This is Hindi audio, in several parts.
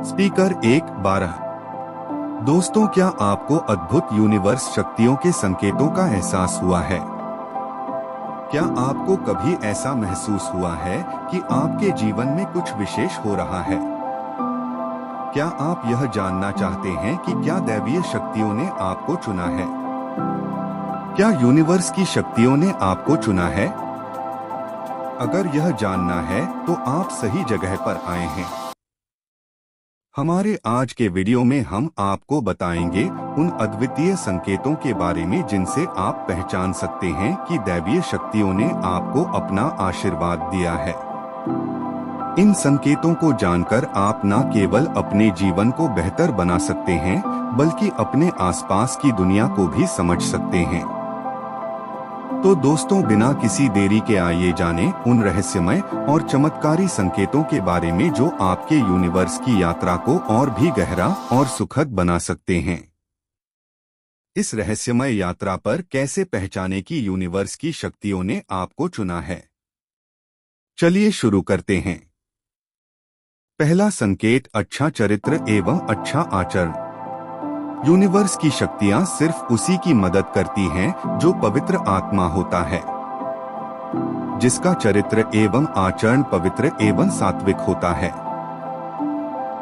स्पीकर 1:12। दोस्तों, क्या आपको अद्भुत यूनिवर्स शक्तियों के संकेतों का एहसास हुआ है? क्या आपको कभी ऐसा महसूस हुआ है कि आपके जीवन में कुछ विशेष हो रहा है? क्या आप यह जानना चाहते हैं कि क्या दैवीय शक्तियों ने आपको चुना है? क्या यूनिवर्स की शक्तियों ने आपको चुना है? अगर यह जानना है तो आप सही जगह पर आए हैं। हमारे आज के वीडियो में हम आपको बताएंगे उन अद्वितीय संकेतों के बारे में जिनसे आप पहचान सकते हैं कि दैवीय शक्तियों ने आपको अपना आशीर्वाद दिया है। इन संकेतों को जानकर आप न केवल अपने जीवन को बेहतर बना सकते हैं, बल्कि अपने आसपास की दुनिया को भी समझ सकते हैं। तो दोस्तों, बिना किसी देरी के आइए जाने उन रहस्यमय और चमत्कारी संकेतों के बारे में जो आपके यूनिवर्स की यात्रा को और भी गहरा और सुखद बना सकते हैं। इस रहस्यमय यात्रा पर कैसे पहचाने कि यूनिवर्स की शक्तियों ने आपको चुना है? चलिए शुरू करते हैं। पहला संकेत, अच्छा चरित्र एवं अच्छा आचरण। यूनिवर्स की शक्तियां सिर्फ उसी की मदद करती हैं जो पवित्र आत्मा होता है, जिसका चरित्र एवं आचरण पवित्र एवं सात्विक होता है,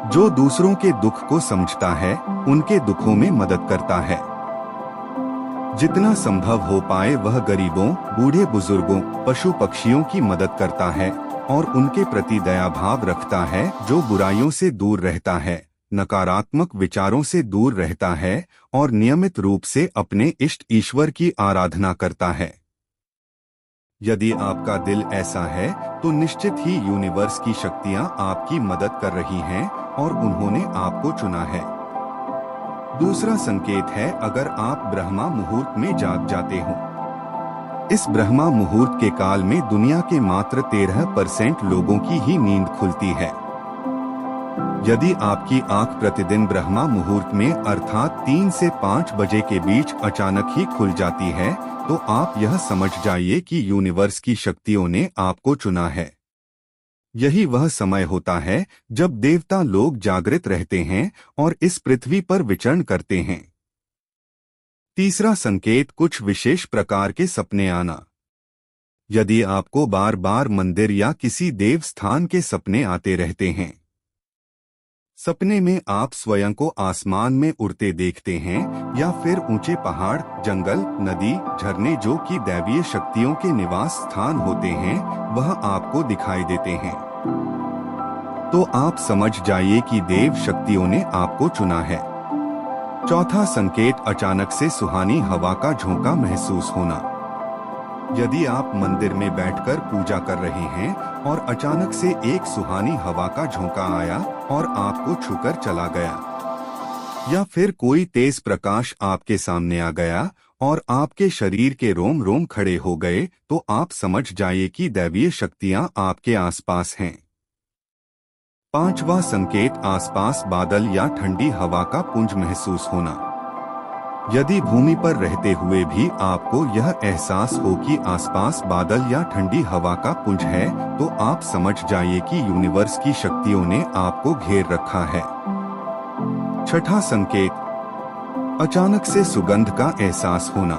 जो दूसरों के दुख को समझता है, उनके दुखों में मदद करता है, जितना संभव हो पाए वह गरीबों, बूढ़े बुजुर्गों, पशु पक्षियों की मदद करता है और उनके प्रति दया भाव रखता है, जो बुराइयों से दूर रहता है, नकारात्मक विचारों से दूर रहता है और नियमित रूप से अपने इष्ट ईश्वर की आराधना करता है। यदि आपका दिल ऐसा है तो निश्चित ही यूनिवर्स की शक्तियां आपकी मदद कर रही हैं और उन्होंने आपको चुना है। दूसरा संकेत है, अगर आप ब्रह्मा मुहूर्त में जाग जाते हो। इस ब्रह्मा मुहूर्त के काल में दुनिया के मात्र 13% लोगों की ही नींद खुलती है। यदि आपकी आंख प्रतिदिन ब्रह्मा मुहूर्त में अर्थात 3 से 5 बजे के बीच अचानक ही खुल जाती है, तो आप यह समझ जाइए कि यूनिवर्स की शक्तियों ने आपको चुना है। यही वह समय होता है जब देवता लोग जागृत रहते हैं और इस पृथ्वी पर विचरण करते हैं। तीसरा संकेत, कुछ विशेष प्रकार के सपने आना। यदि आपको बार बार मंदिर या किसी देव स्थान के सपने आते रहते हैं, सपने में आप स्वयं को आसमान में उड़ते देखते हैं या फिर ऊंचे पहाड़, जंगल, नदी, झरने जो कि दैवीय शक्तियों के निवास स्थान होते हैं, वह आपको दिखाई देते हैं, तो आप समझ जाइए कि देव शक्तियों ने आपको चुना है। चौथा संकेत, अचानक से सुहानी हवा का झोंका महसूस होना। यदि आप मंदिर में बैठकर पूजा कर रहे हैं और अचानक से एक सुहानी हवा का झोंका आया और आपको छूकर चला गया, या फिर कोई तेज प्रकाश आपके सामने आ गया और आपके शरीर के रोम रोम खड़े हो गए, तो आप समझ जाइए कि दैवीय शक्तियां आपके आसपास हैं। पांचवा संकेत, आसपास बादल या ठंडी हवा का पुंज महसूस होना। यदि भूमि पर रहते हुए भी आपको यह एहसास हो कि आसपास बादल या ठंडी हवा का पुंज है, तो आप समझ जाइए कि यूनिवर्स की शक्तियों ने आपको घेर रखा है। छठा संकेत, अचानक से सुगंध का एहसास होना।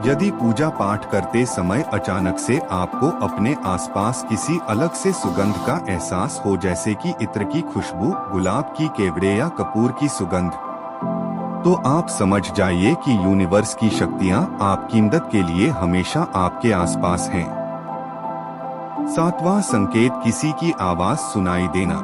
यदि पूजा पाठ करते समय अचानक से आपको अपने आसपास किसी अलग से सुगंध का एहसास हो, जैसे कि इत्र की खुशबू, गुलाब की केवड़े या कपूर की सुगंध, तो आप समझ जाइए कि यूनिवर्स की शक्तियां आपकी मदद के लिए हमेशा आपके आसपास हैं। सातवां संकेत, किसी की आवाज सुनाई देना।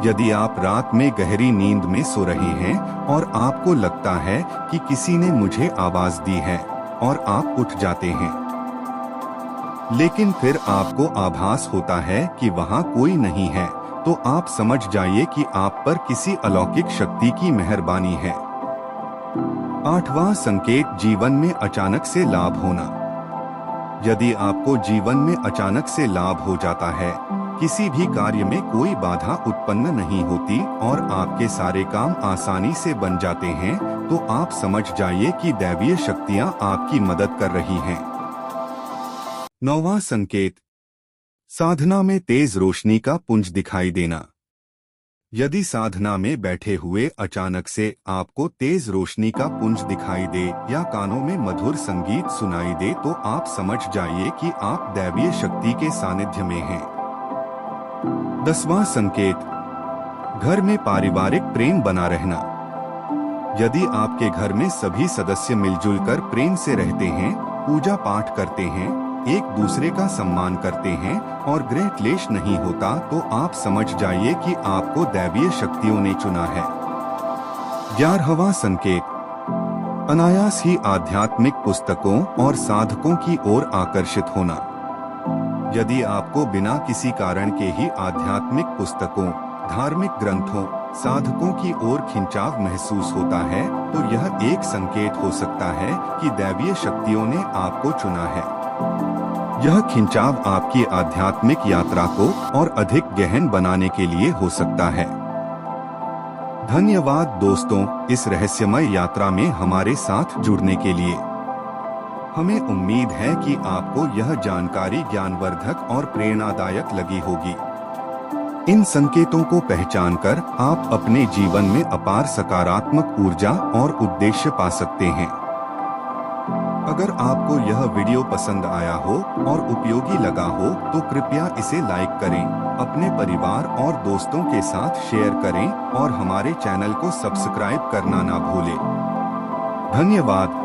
यदि आप रात में गहरी नींद में सो रहे हैं और आपको लगता है कि किसी ने मुझे आवाज दी है और आप उठ जाते हैं, लेकिन फिर आपको आभास होता है कि वहां कोई नहीं है, तो आप समझ जाइए कि आप पर किसी अलौकिक शक्ति की मेहरबानी है। आठवां संकेत, जीवन में अचानक से लाभ होना। यदि आपको जीवन में अचानक से लाभ हो जाता है, किसी भी कार्य में कोई बाधा उत्पन्न नहीं होती और आपके सारे काम आसानी से बन जाते हैं, तो आप समझ जाइए कि दैवीय शक्तियां आपकी मदद कर रही हैं। नौवां संकेत, साधना में तेज रोशनी का पुंज दिखाई देना। यदि साधना में बैठे हुए अचानक से आपको तेज रोशनी का पुंज दिखाई दे या कानों में मधुर संगीत सुनाई दे तो आप समझ जाइए कि आप दैवीय शक्ति के सानिध्य में हैं। 10वां संकेत, घर में पारिवारिक प्रेम बना रहना। यदि आपके घर में सभी सदस्य मिलजुल कर प्रेम से रहते हैं, पूजा पाठ करते हैं, एक दूसरे का सम्मान करते हैं और गृह क्लेश नहीं होता तो आप समझ जाइए कि आपको दैवीय शक्तियों ने चुना है। 11वां संकेत, अनायास ही आध्यात्मिक पुस्तकों और साधकों की ओर आकर्षित होना। यदि आपको बिना किसी कारण के ही आध्यात्मिक पुस्तकों, धार्मिक ग्रंथों, साधकों की ओर खिंचाव महसूस होता है तो यह एक संकेत हो सकता है कि दैवीय शक्तियों ने आपको चुना है। यह खिंचाव आपकी आध्यात्मिक यात्रा को और अधिक गहन बनाने के लिए हो सकता है। धन्यवाद दोस्तों, इस रहस्यमय यात्रा में हमारे साथ जुड़ने के लिए। हमें उम्मीद है कि आपको यह जानकारी ज्ञानवर्धक और प्रेरणादायक लगी होगी। इन संकेतों को पहचानकर आप अपने जीवन में अपार सकारात्मक ऊर्जा और उद्देश्य पा सकते हैं। अगर आपको यह वीडियो पसंद आया हो और उपयोगी लगा हो तो कृपया इसे लाइक करें, अपने परिवार और दोस्तों के साथ शेयर करें और हमारे चैनल को सब्सक्राइब करना ना भूलें। धन्यवाद।